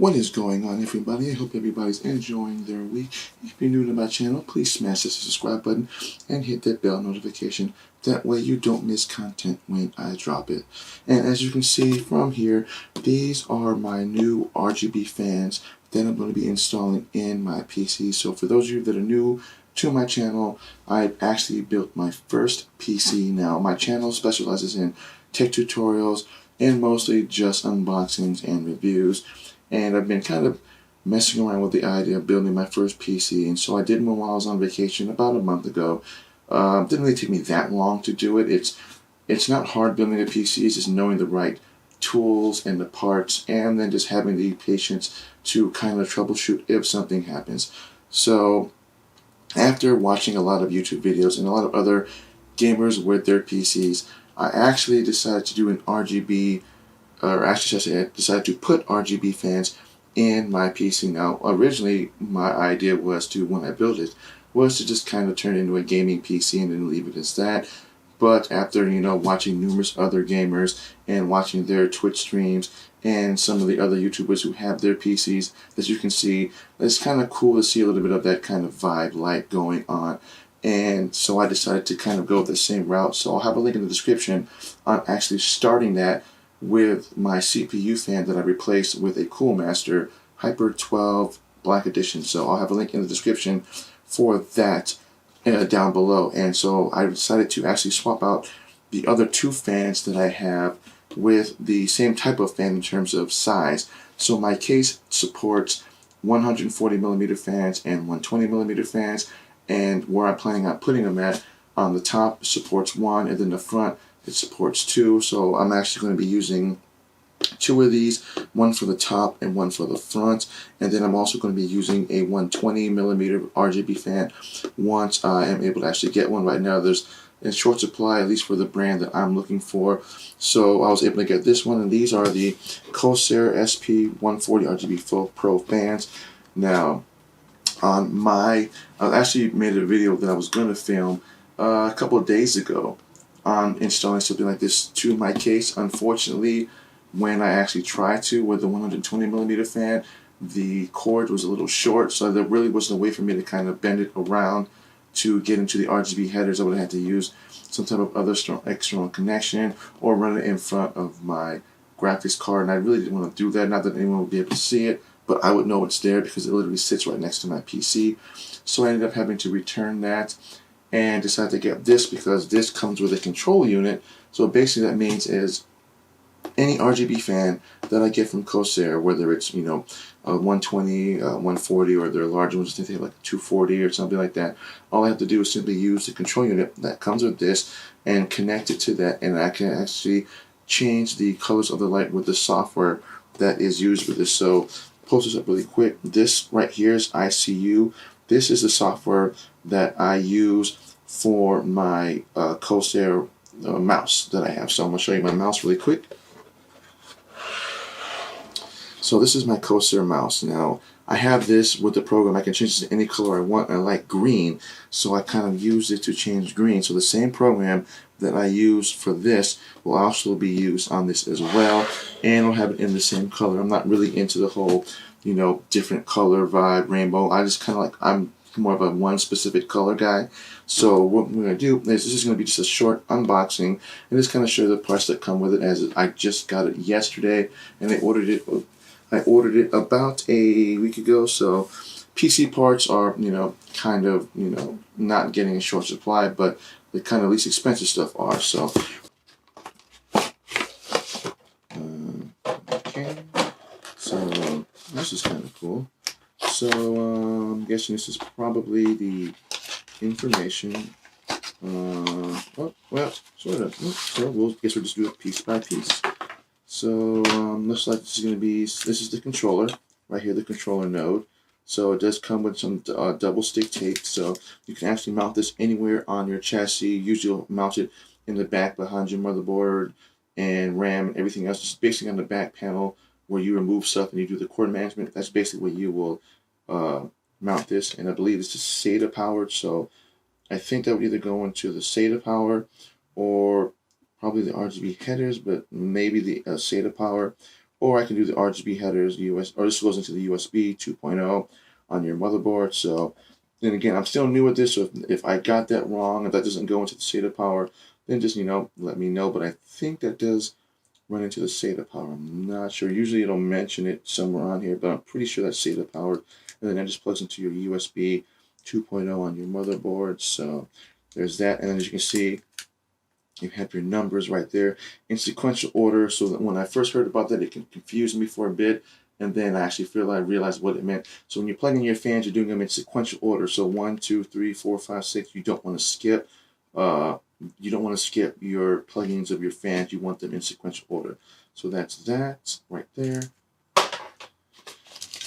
What is going on, everybody? I hope everybody's enjoying their week. If you're new to my channel, please smash the subscribe button and hit that bell notification. That way you don't miss content when I drop it. And as you can see from here, these are my new RGB fans that I'm going to be installing in my PC. So for those of you that are new to my channel, I actually built my first PC. Now, my channel specializes in tech tutorials and mostly just unboxings and reviews. And I've been kind of messing around with the idea of building my first PC, and so I did one while I was on vacation about a month ago. Didn't really take me that long to do it. It's not hard building a PC, it's just knowing the right tools and the parts, and then just having the patience to kind of troubleshoot if something happens. So after watching a lot of YouTube videos and a lot of other gamers with their PCs, I actually decided to do an RGB, or actually I decided to put RGB fans in my PC. Now, originally my idea was to, when I built it, was to just kind of turn it into a gaming PC and then leave it as that. But after, watching numerous other gamers and watching their Twitch streams and some of the other YouTubers who have their PCs, as you can see, it's kind of cool to see a little bit of that kind of vibe light going on. And so I decided to kind of go the same route. So I'll have a link in the description on actually starting that with my CPU fan that I replaced with a Coolmaster Hyper 12 Black Edition. So I'll have a link in the description for that down below. And so I decided to actually swap out the other two fans that I have with the same type of fan in terms of size. So my case supports 140mm fans and 120mm fans, and where I'm planning on putting them at, on the top supports one, and then the front it supports two. So I'm actually going to be using two of these, one for the top and one for the front. And then I'm also going to be using a 120mm RGB fan once I am able to actually get one. Right now there's in short supply, at least for the brand that I'm looking for. So I was able to get this one, and these are the Corsair sp140 RGB Pro fans. Now, I actually made a video that I was going to film a couple of days ago on installing something like this to my case. Unfortunately, when I actually tried to with the 120mm fan, the cord was a little short, so there really wasn't a way for me to kind of bend it around to get into the RGB headers. I would have had to use some type of other external connection or run it in front of my graphics card, and I really didn't want to do that. Not that anyone would be able to see it, but I would know it's there because it literally sits right next to my PC. So I ended up having to return that and decided to get this because this comes with a control unit. So basically that means is any RGB fan that I get from Corsair, whether it's 120, 140, or their larger ones, I think they have like 240 or something like that, all I have to do is simply use the control unit that comes with this and connect it to that, and I can actually change the colors of the light with the software that is used with this. So post this up really quick. This right here is ICU. This is the software that I use for my Corsair mouse that I have. So I'm going to show you my mouse really quick. So this is my Corsair mouse. Now, I have this with the program. I can change it to any color I want. I like green, so I kind of use it to change green. So the same program that I use for this will also be used on this as well, and I'll have it in the same color. I'm not really into the whole, different color vibe, rainbow. I just kind of like, I'm more of a one specific color guy. So what we're going to do is, this is going to be just a short unboxing and just kind of show the parts that come with it, as I just got it yesterday and I ordered it about a week ago. So PC parts are, kind of, not getting in short supply, but the kind of least expensive stuff are. So, okay. So this is kind of cool. So I'm guessing this is probably the information. Well, sort of. So we'll just do it piece by piece. So looks like this is going to be, this is the controller, right here, the controller node. So it does come with some double stick tape, so you can actually mount this anywhere on your chassis. Usually you'll mount it in the back behind your motherboard and RAM and everything else. Just basically on the back panel where you remove stuff and you do the cord management. That's basically where you will mount this, and I believe this is SATA powered, so I think that would either go into the SATA power or probably the RGB headers, but maybe the SATA power, or I can do the RGB headers, or this goes into the USB 2.0 on your motherboard. So then again, I'm still new at this, so if I got that wrong, if that doesn't go into the SATA power, then just, let me know. But I think that does run into the SATA power. I'm not sure. Usually it'll mention it somewhere on here, but I'm pretty sure that's SATA powered. And then that just plugs into your USB 2.0 on your motherboard. So there's that. And then as you can see, you have your numbers right there in sequential order, so that when I first heard about that, it can confuse me for a bit, and then I actually realized what it meant. So when you're plugging your fans, you're doing them in sequential order. So 1, 2, 3, 4, 5, 6. You don't want to skip. You don't want to skip your plugins of your fans. You want them in sequential order. So that's that right there.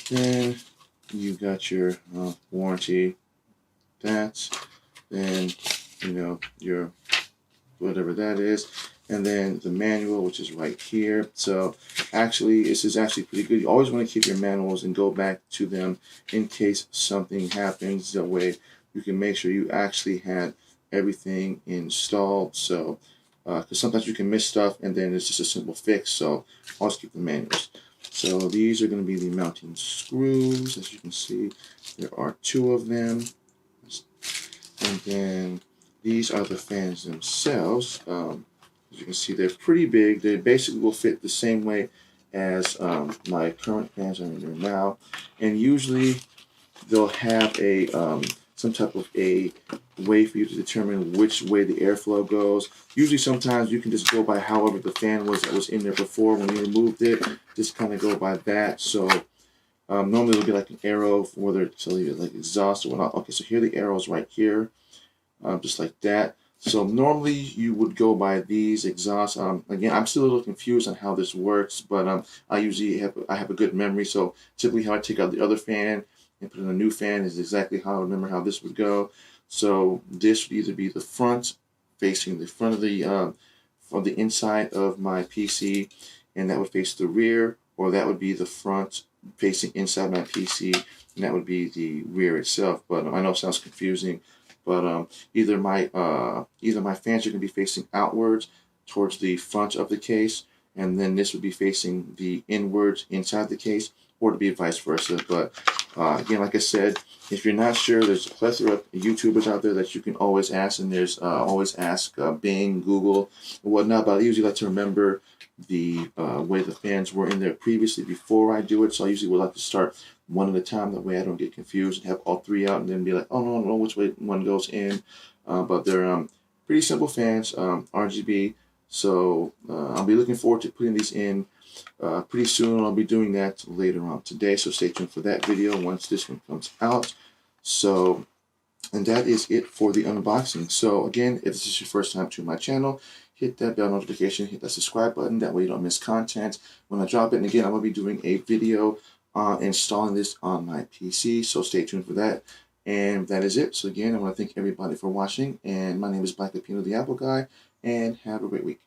Then you got your warranty. That's then your whatever that is, and then the manual, which is right here. So actually, this is actually pretty good. You always want to keep your manuals and go back to them in case something happens. That way you can make sure you actually had everything installed. So because sometimes you can miss stuff and then it's just a simple fix. So always keep the manuals. So these are going to be the mounting screws. As you can see, there are 2 of them, and then these are the fans themselves. As you can see, they're pretty big. They basically will fit the same way as my current fans are in there now. And usually they'll have a some type of a way for you to determine which way the airflow goes. Usually sometimes you can just go by however the fan was that was in there before when you removed it. Just kind of go by that. So normally it'll be like an arrow for whether it's like exhaust or whatnot. Okay, so here the arrows right here. Just like that. So normally you would go by these exhausts. Again, I'm still a little confused on how this works, but I usually have a good memory. So typically how I take out the other fan and put in a new fan is exactly how I remember how this would go. So this would either be the front, facing the front of from the inside of my PC, and that would face the rear, or that would be the front facing inside my PC, and that would be the rear itself. But I know it sounds confusing. But either my fans are going to be facing outwards towards the front of the case, and then this would be facing the inwards inside the case, or to be vice versa. But again, like I said, if you're not sure, there's a plethora of YouTubers out there that you can always ask, and there's always ask Bing, Google, and whatnot. But I usually like to remember the way the fans were in there previously before I do it. So I usually would like to start one at a time. That way I don't get confused and have all 3 out and then be like, oh, no, I don't know which way one goes in. But they're pretty simple fans, RGB. So I'll be looking forward to putting these in pretty soon. I'll be doing that later on today. So stay tuned for that video once this one comes out. So, and that is it for the unboxing. So again, if this is your first time to my channel, hit that bell notification, hit that subscribe button. That way you don't miss content when I drop it. And again, I'm going to be doing a video installing this on my PC, so stay tuned for that. And that is it. So again, I want to thank everybody for watching, and my name is Black Lapino the Apple Guy, and have a great week.